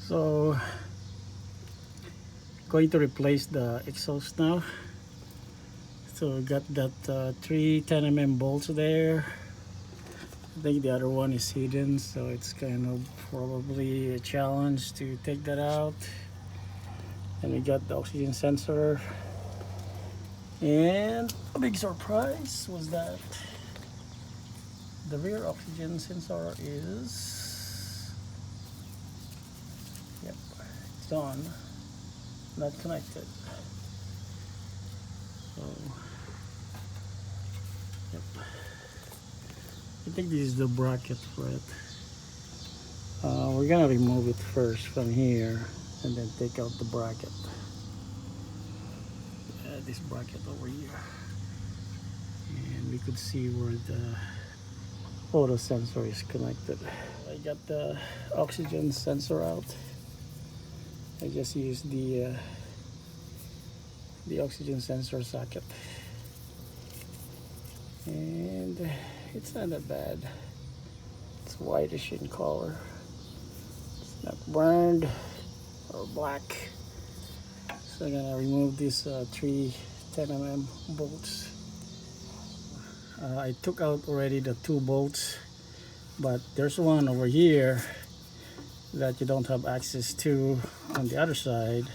So going to replace the exhaust now. So we got that three 10mm bolts there. I think the other one is hidden, so it's kind of probably a challenge to take that out. And we got the oxygen sensor, and a big surprise was that the rear oxygen sensor is, yep, it's on, not connected. So yep, I think this is the bracket for it. We're gonna remove it first from here and then take out the bracket. This bracket over here, and we could see where the photo sensor is connected. I got the oxygen sensor out. I just used the oxygen sensor socket, and it's not that bad. It's whitish in color. It's not burned or black. So I'm gonna remove these three 10mm bolts. I took out already the two bolts, but there's one over here that you don't have access to on the other side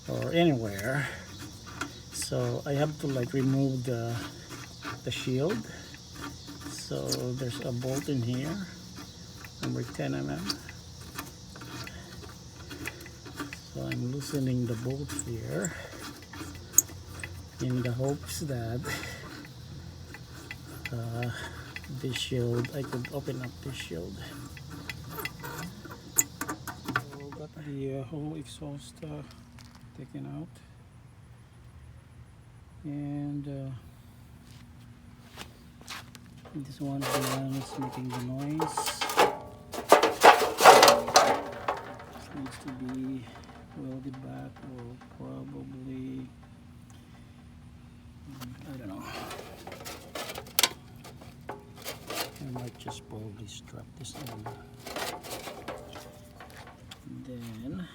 or anywhere. So I have to like remove the shield. So there's a bolt in here, number 10mm. So I'm loosening the bolts here in the hopes that this shield, I could open up this shield. So got the whole exhaust taken out, and this one is the one that's making the noise. This needs to be welded back, or probably, I don't know. I might just probably strap this on. And then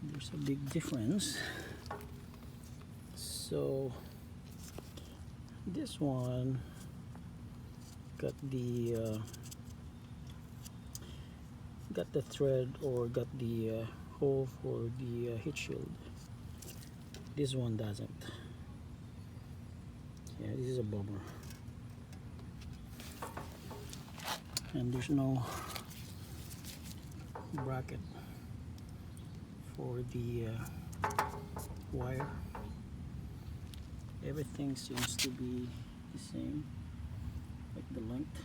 there's a big difference. So this one got the thread, or got the hole for the heat shield. This one doesn't. Yeah, this is a bummer. And there's no bracket for the wire. Everything seems to be the same, like the length.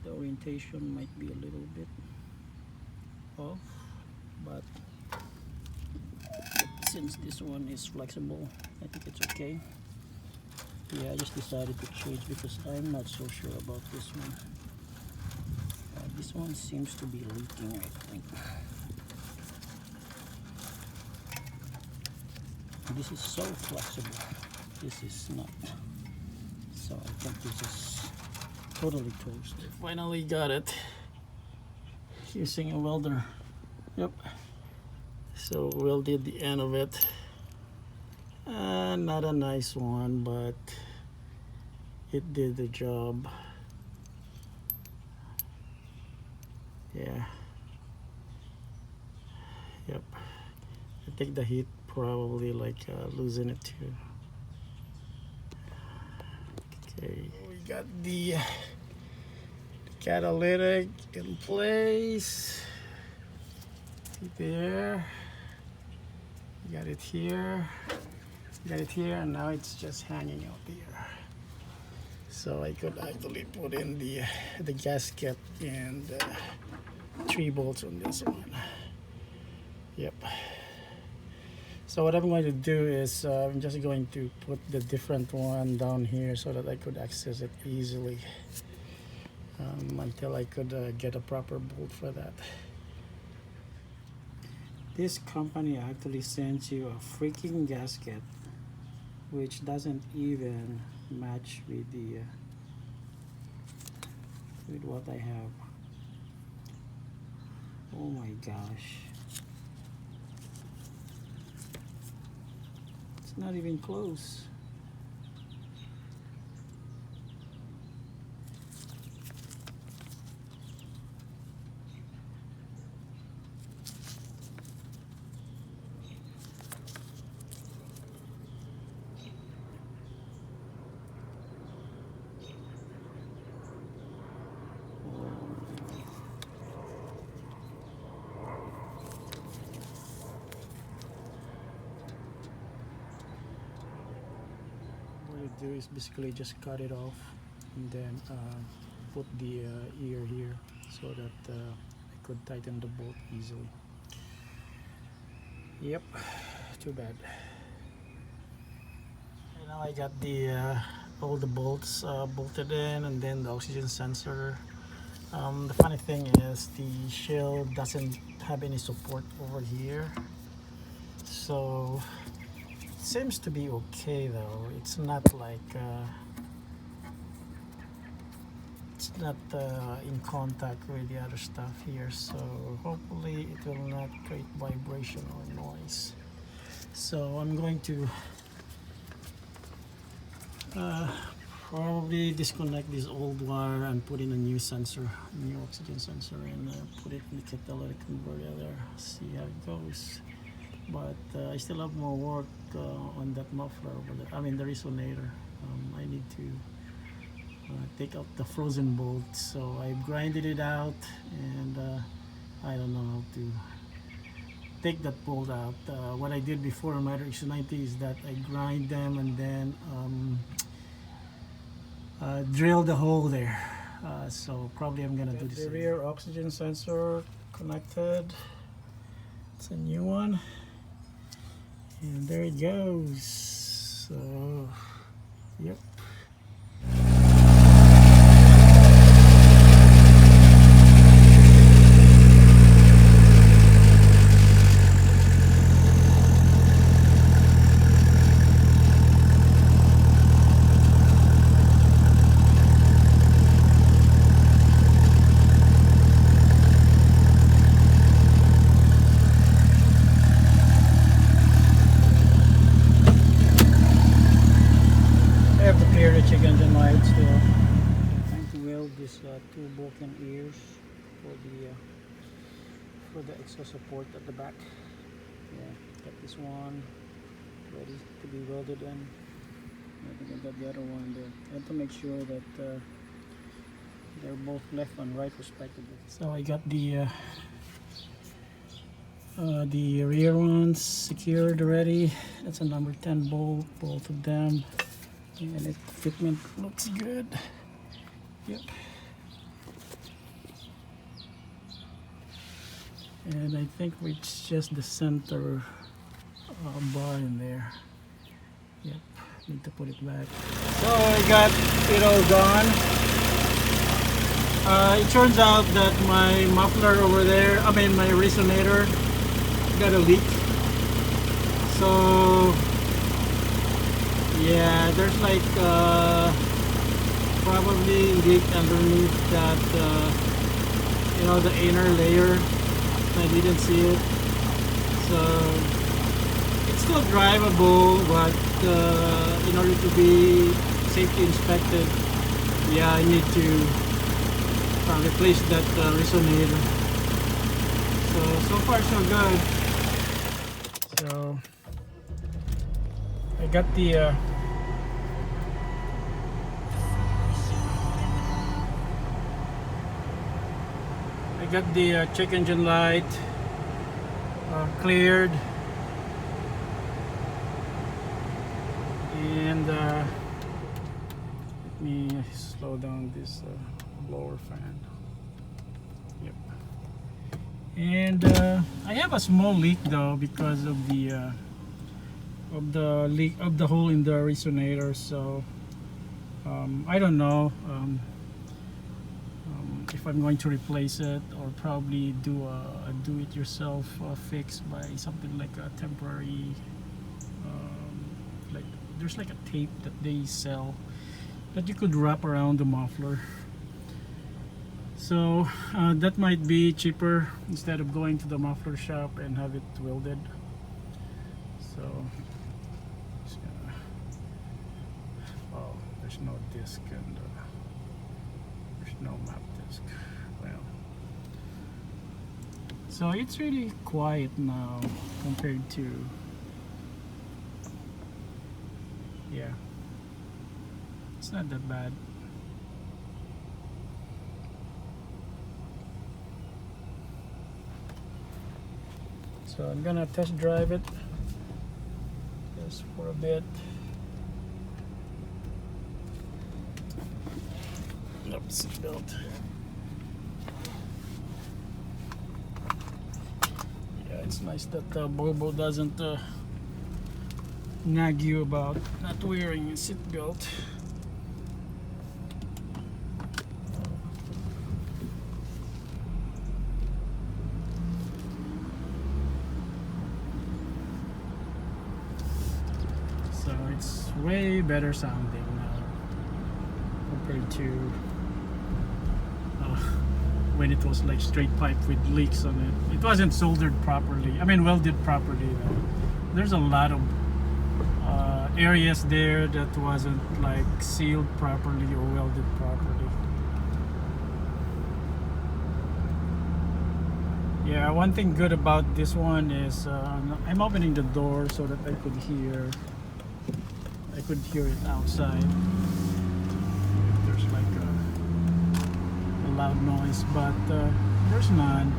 The orientation might be a little bit off, but since this one is flexible, I think it's okay. Yeah, I just decided to change because I'm not so sure about this one. This one seems to be leaking, I think. This is so flexible. This is not. So I think this is totally toast. Finally got it using a welder. Yep. So welded the end of it. Not a nice one, but it did the job. Yeah. Yep. I think the heat probably like losing it too. Okay, we got the catalytic in place. There. Got it here. Got it here, and now it's just hanging out here. So I could actually put in the gasket and 3 bolts on this one. Yep. So what I'm going to do is I'm just going to put the different one down here so that I could access it easily until I could get a proper bolt for that. This company actually sends you a freaking gasket which doesn't even match with the with what I have. Oh my gosh. It's not even close. Do is basically just cut it off and then put the ear here so that I could tighten the bolt easily. Yep, too bad. And now I got the all the bolts bolted in, and then the oxygen sensor. The funny thing is the shield doesn't have any support over here, so seems to be okay though. It's not like in contact with the other stuff here, so hopefully it will not create vibration or noise. So I'm going to probably disconnect this old wire and put in a new sensor, new oxygen sensor, and put it in the catalytic converter there, see how it goes. But I still have more work on that muffler over there. I mean the resonator. I need to take out the frozen bolt, so I grinded it out, and I don't know how to take that bolt out. What I did before on my XC90 is that I grind them and then drill the hole there. So probably I'm gonna do this. The rear oxygen sensor connected. It's a new one. And there it goes. So, yep. Check engine light still. I'm trying to weld these two broken ears for the exhaust support at the back. Yeah, got this one ready to be welded in. I think I got the other one there. I have to make sure that they're both left and right respectively. So I got the rear ones secured already. That's a number 10 bolt, both of them. And its fitment looks good. Yep. And I think it's just the center bar in there. Yep. Need to put it back. So I got it all done. It turns out that my muffler over there, I mean my resonator, got a leak. So yeah, there's like probably leak underneath that you know, the inner layer. I didn't see it, so it's still drivable, but in order to be safety inspected, yeah, I need to replace that resonator. So far so good. So I got the check engine light cleared, and let me slow down this blower fan. Yep. And I have a small leak though because of the leak of the hole in the resonator. So I don't know if I'm going to replace it, or probably do a do-it-yourself fix by something like a temporary like there's like a tape that they sell that you could wrap around the muffler. So that might be cheaper instead of going to the muffler shop and have it welded. So just gonna, oh, there's no disc and there's no map disc. Well, so it's really quiet now compared to, yeah, it's not that bad. So I'm gonna test drive it just for a bit. Nope, seatbelt. Yeah, it's nice that Volvo doesn't nag you about not wearing a seatbelt. So it's way better sounding now compared to when it was like straight pipe with leaks on it. It wasn't soldered properly. I mean welded properly though. There's a lot of areas there that wasn't like sealed properly or welded properly. Yeah, one thing good about this one is I'm opening the door so that I could hear it outside. There's like a loud noise, but there's none.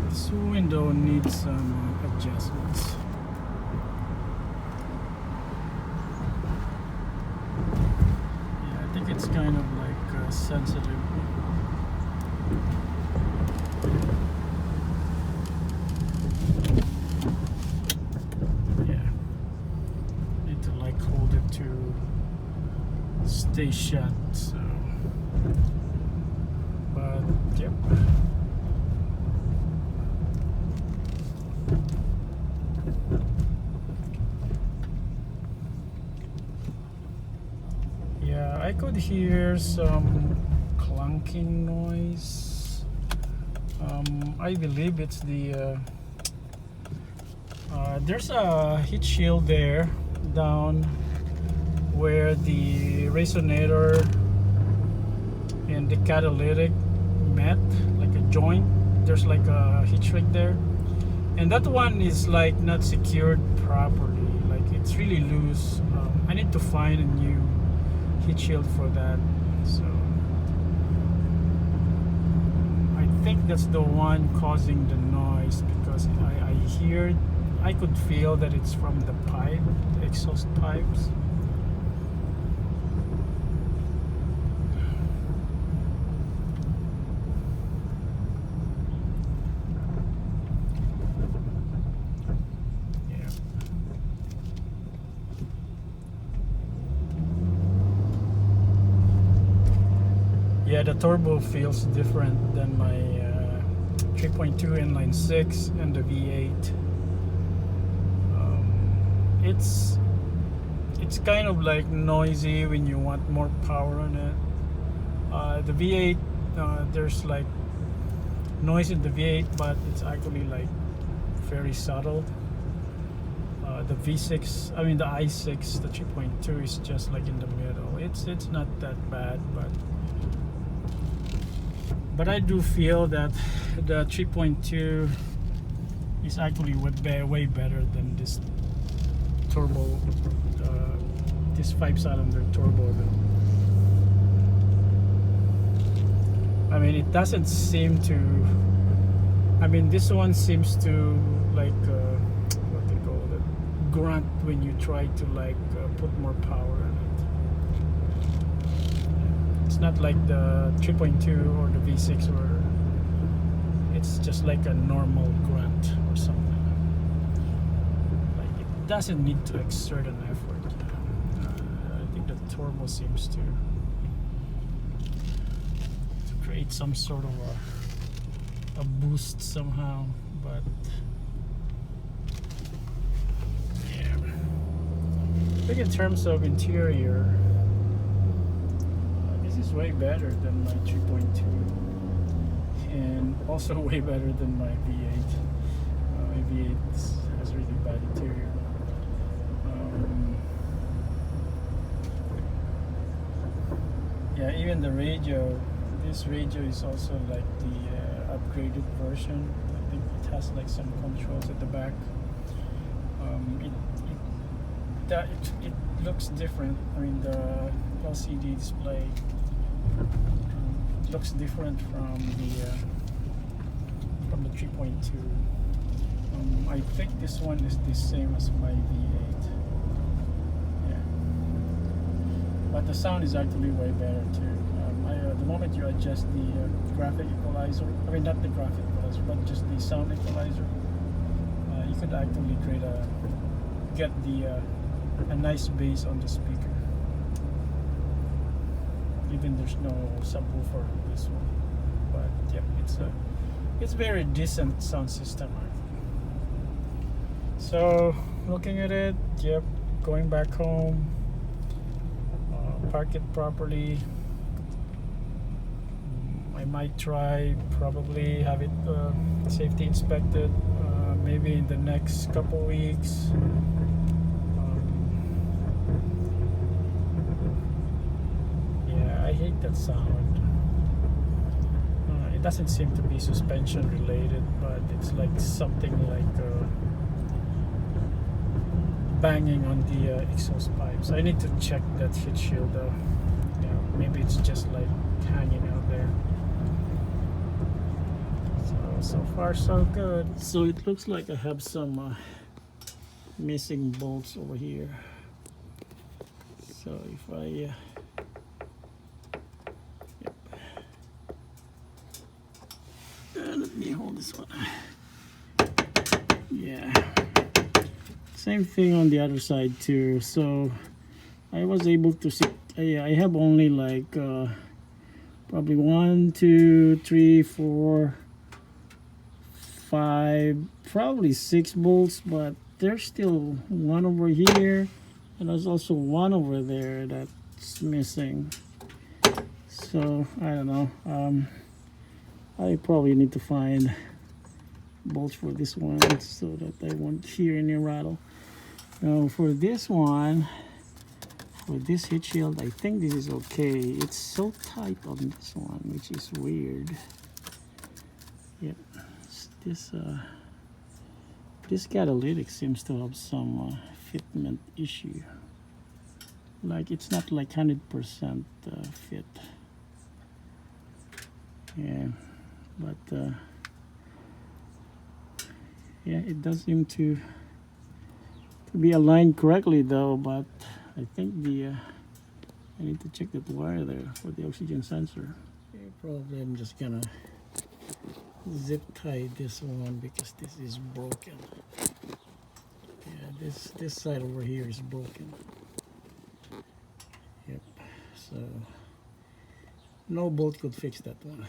This window needs some adjustments. Yeah, I think it's kind of like sensitive. Yeah, need to like hold it to stay shut. So, but yep. Yeah, I could hear some clunking noise. I believe it's the there's a heat shield there down where the resonator and the catalytic met, like a joint. There's like a heat shrink there, and that one is like not secured properly, like it's really loose. I need to find a new heat shield for that. So I think that's the one causing the noise, because I could feel that it's from the pipe, the exhaust pipes. Yeah, the turbo feels different than my 3.2 inline 6 and the V8. It's kind of like noisy when you want more power on it. The V8, there's like noise in the V8, but it's actually like very subtle. The V6, I mean the i6, the 3.2 is just like in the middle. It's not that bad, but I do feel that the 3.2 is actually way better than this turbo, this 5-cylinder turbo. I mean, it doesn't seem to, I mean, this one seems to like what they call it, grunt when you try to like put more power in it. It's not like the 3.2 or the V6 where it's just like a normal grunt or something. Like it doesn't need to exert an effort. I think the turbo seems to create some sort of a boost somehow, but yeah. I think in terms of interior, this is way better than my 3.2, and also way better than my V8. My V8 has really bad interior. Yeah, even the radio, this radio is also like the upgraded version. I think it has like some controls at the back. It looks different. I mean, the LCD display looks different from the 3.2. I think this one is the same as my V8. Yeah, but the sound is actually way better too. The moment you adjust the graphic equalizer, I mean not the graphic equalizer, but just the sound equalizer, you could actually get a nice bass on the speaker. Even there's no subwoofer in this one, but yeah, it's very decent sound system. So looking at it, yep, going back home, park it properly. I might try, probably have it safety inspected, maybe in the next couple weeks. Yeah, I hate that sound. It doesn't seem to be suspension related, but it's like something like banging on the exhaust pipes. I need to check that heat shield though. Yeah, maybe it's just like hanging out there. So far so good. So it looks like I have some missing bolts over here. So if I yep. Let me hold this one. Yeah, same thing on the other side too. So I was able to see, I have only like probably 1, 2, 3, 4, 5, probably 6 bolts, but there's still one over here, and there's also one over there that's missing. So I don't know. I probably need to find bolts for this one so that I won't hear any rattle. Now for this one, for this heat shield, I think this is okay. It's so tight on this one, which is weird. Yep. This catalytic seems to have some fitment issue. Like it's not like 100% fit. Yeah, but yeah, it does seem to be aligned correctly though. But I think I need to check that wire there for the oxygen sensor. Okay, probably I'm just gonna zip tie this one because this is broken. Yeah, this side over here is broken. Yep, so no bolt could fix that one.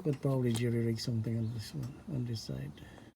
Could probably jerry rig something on this one, on this side.